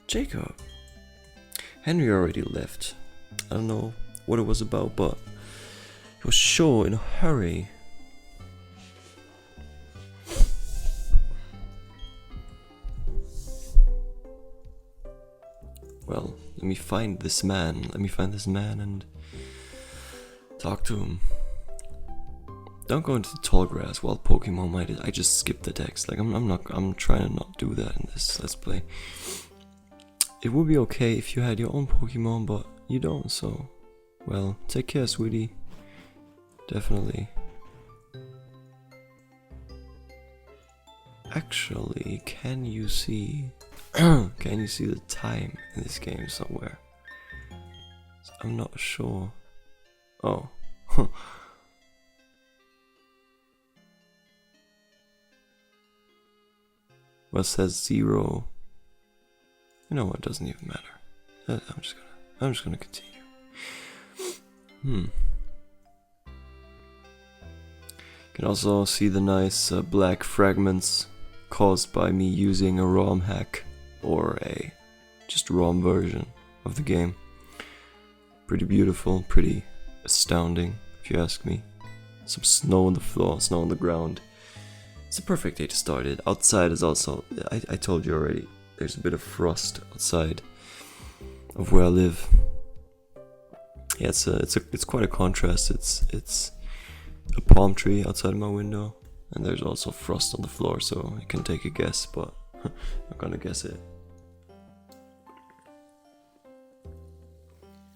Jacob. Henry already left. I don't know what it was about, but he was sure in a hurry. Well, let me find this man. And talk to him. Don't go into the tall grass while Pokemon might. I just skipped the text. Like I'm trying to not do that in this Let's Play. It would be okay if you had your own Pokemon, but you don't. So, well, take care, sweetie. Definitely. Actually, can you see? Can you see the time in this game somewhere? I'm not sure. Oh. What says 0? You know what? Doesn't even matter. I'm just gonna continue. You can also see the nice black fragments caused by me using a ROM hack or a just ROM version of the game. Pretty beautiful, pretty astounding, if you ask me. Some snow on the floor, snow on the ground. It's a perfect day to start it. Outside is also, I told you already, there's a bit of frost outside of where I live. Yeah, it's quite a contrast. It's a palm tree outside my window, and there's also frost on the floor, so you can take a guess, but I'm not gonna guess it.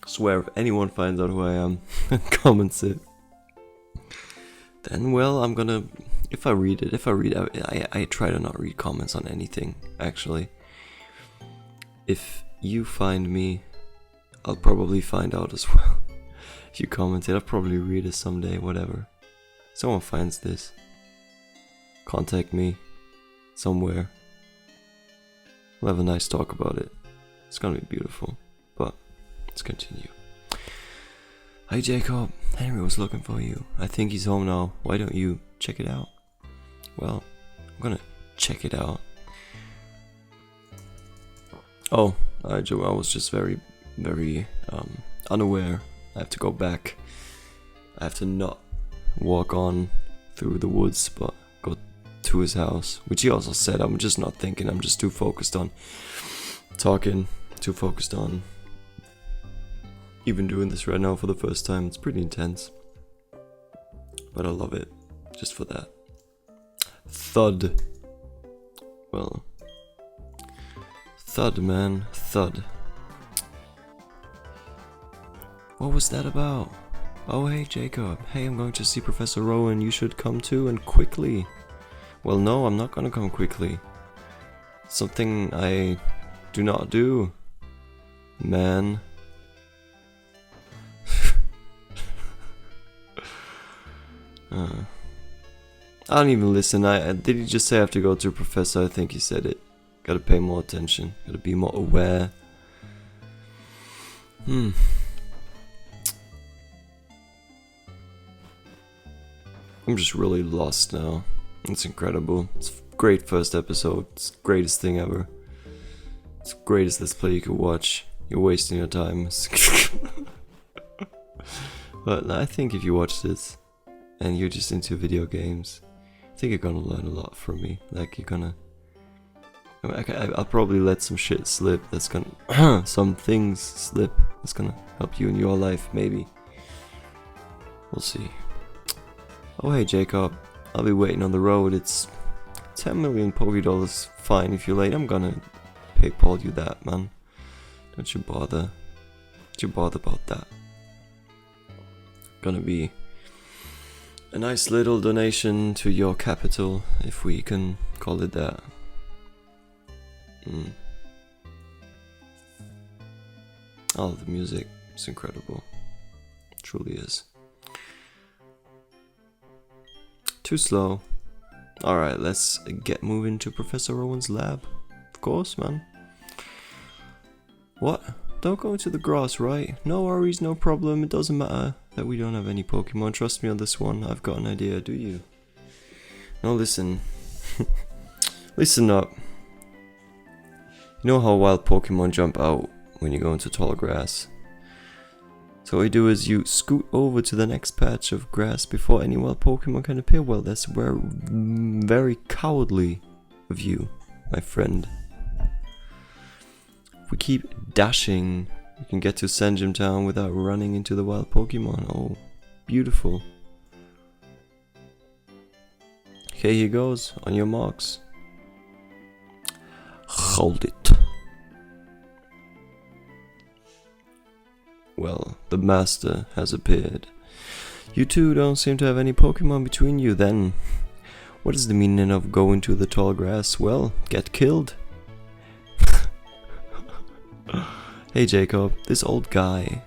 I swear, if anyone finds out who I am and comments it, then well, I'm gonna. If I read it, I try to not read comments on anything. Actually, if you find me, I'll probably find out as well. If you commented, I'll probably read it someday. Whatever. Someone finds this, contact me somewhere. We'll have a nice talk about it. It's gonna be beautiful. But let's continue. Hi Jacob, Henry was looking for you. I think he's home now. Why don't you check it out? Well, I'm gonna check it out. Oh, I was just very unaware. I have to go back. I have to not walk on through the woods, but go to his house, which he also said. I'm just not thinking. I'm just too focused on talking, too focused on even doing this right now for the first time. It's pretty intense, but I love it just for that. Thud. Well, thud, man, thud. What was that about? Oh hey Jacob, hey, I'm going to see Professor Rowan, you should come too, and quickly. Well no, I'm not gonna come quickly. Something I do not do, man. I don't even listen. Did he just say I have to go to Professor? I think he said it. Gotta pay more attention, gotta be more aware. I'm just really lost now. It's incredible. It's a great first episode. It's the greatest thing ever. It's the greatest Let's Play you could watch. You're wasting your time. But I think if you watch this and you're just into video games, I think you're gonna learn a lot from me. Like you're gonna... I'll probably let some shit slip that's gonna... some things slip that's gonna help you in your life, maybe. We'll see. Oh hey Jacob, I'll be waiting on the road. It's 10 million Pokédollars. Fine, if you're late, I'm gonna PayPal you that, man. Don't you bother. Don't you bother about that. Gonna be a nice little donation to your capital, if we can call it that. Oh, the music is incredible. It truly is. Too slow. Alright, let's get moving to Professor Rowan's lab. Of course, man. What? Don't go into the grass, right? No worries, no problem. It doesn't matter that we don't have any Pokemon. Trust me on this one. I've got an idea, do you? No, listen. Listen up. You know how wild Pokemon jump out when you go into tall grass? So what you do is you scoot over to the next patch of grass before any wild Pokemon can appear. Well, that's very cowardly of you, my friend. If we keep dashing, we can get to Sanjim Town without running into the wild Pokemon. Oh, beautiful. Okay, here goes. On your marks. Hold it. Well, the master has appeared. You two don't seem to have any Pokemon between you then. What is the meaning of going to the tall grass? Well, get killed. Hey Jacob, this old guy.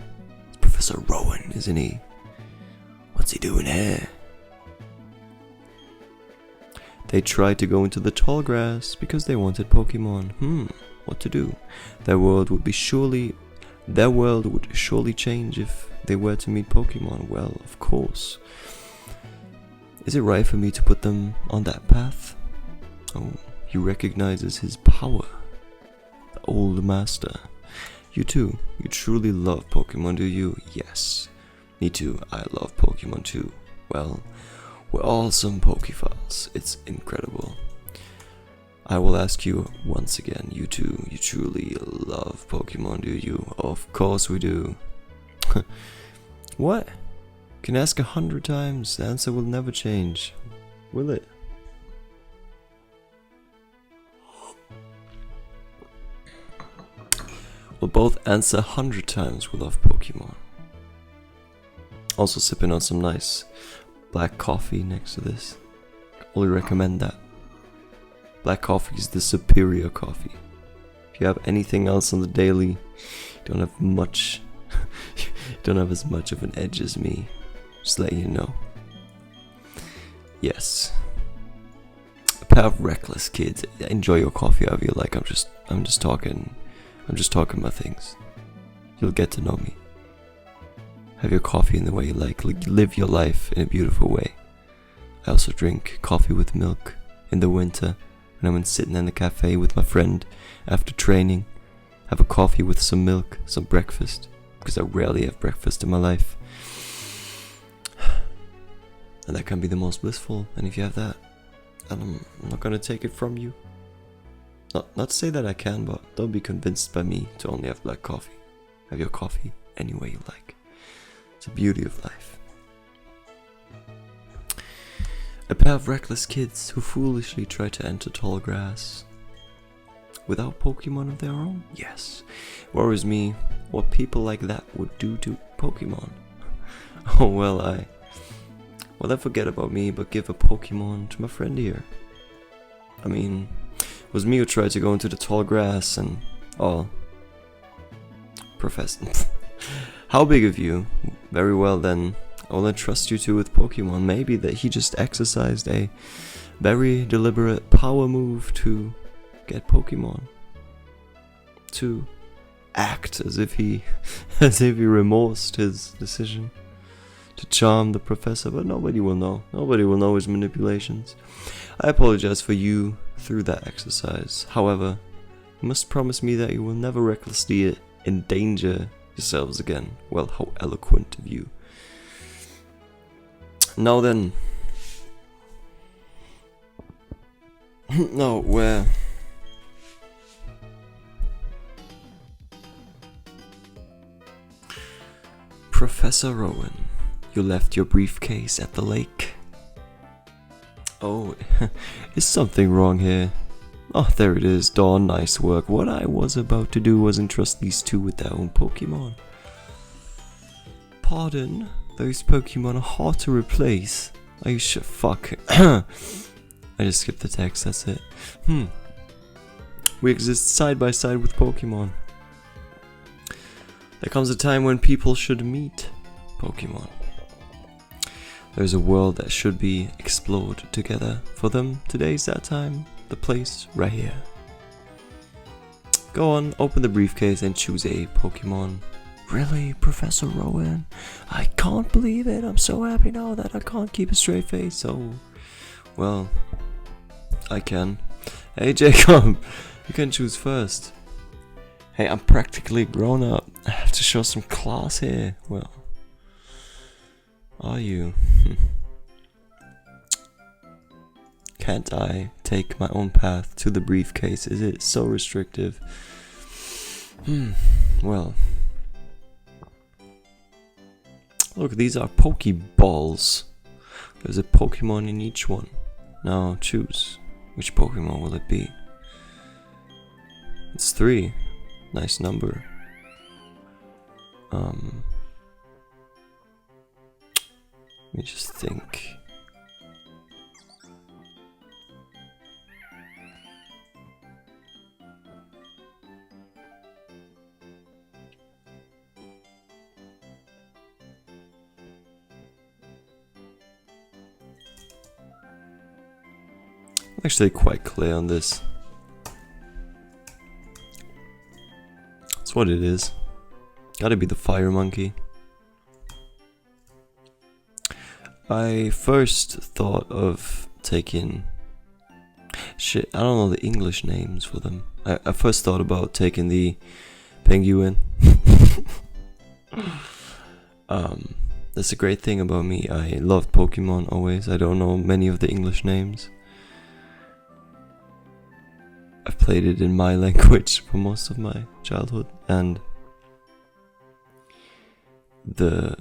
It's Professor Rowan, isn't he? What's he doing here? They tried to go into the tall grass because they wanted Pokemon. What to do? Their world would surely change if they were to meet Pokemon. Well, of course. Is it right for me to put them on that path? Oh, he recognizes his power. The old master. You too. You truly love Pokemon, do you? Yes. Me too. I love Pokemon too. Well, we're all some Pokephiles. It's incredible. I will ask you once again, you two, you truly love Pokemon, do you? Of course we do. What? You can ask 100 times, the answer will never change, will it? We'll both answer 100 times we love Pokemon. Also sipping on some nice black coffee next to this. Only recommend that. Black coffee is the superior coffee. If you have anything else on the daily, you don't have much. You don't have as much of an edge as me. Just letting you know. Yes. A pair of reckless kids. Enjoy your coffee however you like. I'm just talking about things. You'll get to know me. Have your coffee in the way you like. Live your life in a beautiful way. I also drink coffee with milk in the winter. When I'm sitting in a cafe with my friend after training, have a coffee with some milk, some breakfast, because I rarely have breakfast in my life. And that can be the most blissful, and if you have that, and I'm not gonna take it from you. Not to say that I can, but don't be convinced by me to only have black coffee. Have your coffee any way you like. It's the beauty of life. A pair of reckless kids who foolishly try to enter tall grass. Without Pokemon of their own? Yes. Worries me what people like that would do to Pokemon. Oh well, then forget about me, but give a Pokemon to my friend here. I mean, it was me who tried to go into the tall grass and... Oh. Professor. How big of you? Very well then. I'll entrust you two with Pokemon. Maybe that he just exercised a very deliberate power move to get Pokemon. To act as if he remorsed his decision to charm the professor, but nobody will know. Nobody will know his manipulations. I apologize for you through that exercise. However, you must promise me that you will never recklessly endanger yourselves again. Well, how eloquent of you. Now then. No, where? Professor Rowan, you left your briefcase at the lake. Oh, is something wrong here? Oh, there it is, Dawn, nice work. What I was about to do was entrust these two with their own Pokemon. Pardon? Those Pokemon are hard to replace. Are you sure? Fuck. I just skipped the text, that's it. We exist side by side with Pokemon. There comes a time when people should meet Pokemon. There's a world that should be explored together. For them, today's that time. The place right here. Go on, open the briefcase and choose a Pokemon. Really, Professor Rowan? I can't believe it. I'm so happy now that I can't keep a straight face. So, well, I can. Hey Jacob, you can choose first. Hey, I'm practically grown up. I have to show some class here. Well, are you? Can't I take my own path to the briefcase? Is it so restrictive? Well. Look, these are Pokeballs. There's a Pokemon in each one. Now choose. Which Pokemon will it be? It's 3. Nice number. Let me just think. I'm actually quite clear on this. That's what it is. Gotta be the fire monkey. I first thought of taking... Shit, I don't know the English names for them. I first thought about taking the penguin. That's a great thing about me. I loved Pokemon always. I don't know many of the English names. I've played it in my language for most of my childhood, and the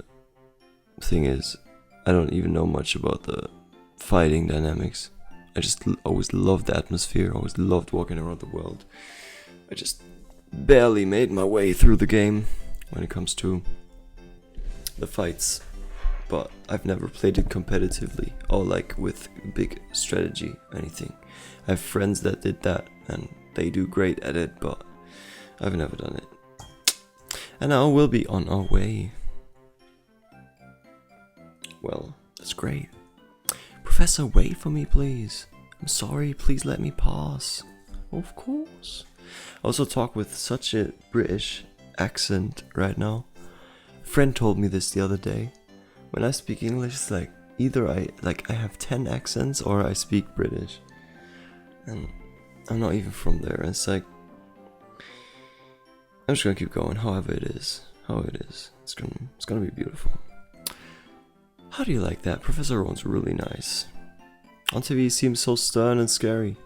thing is, I don't even know much about the fighting dynamics. I just always loved the atmosphere, always loved walking around the world. I just barely made my way through the game when it comes to the fights, but I've never played it competitively or like with big strategy or anything. I have friends that did that and they do great at it, but I've never done it. And now we'll be on our way. Well, that's great. Professor, wait for me, please. I'm sorry, please let me pass. Of course. I also talk with such a British accent right now. A friend told me this the other day. When I speak English, it's like either I have 10 accents or I speak British. And I'm not even from there. It's like, I'm just gonna keep going however it is. It's gonna be beautiful. How do you like that? Professor Rowan's really nice. On TV he seems so stern and scary.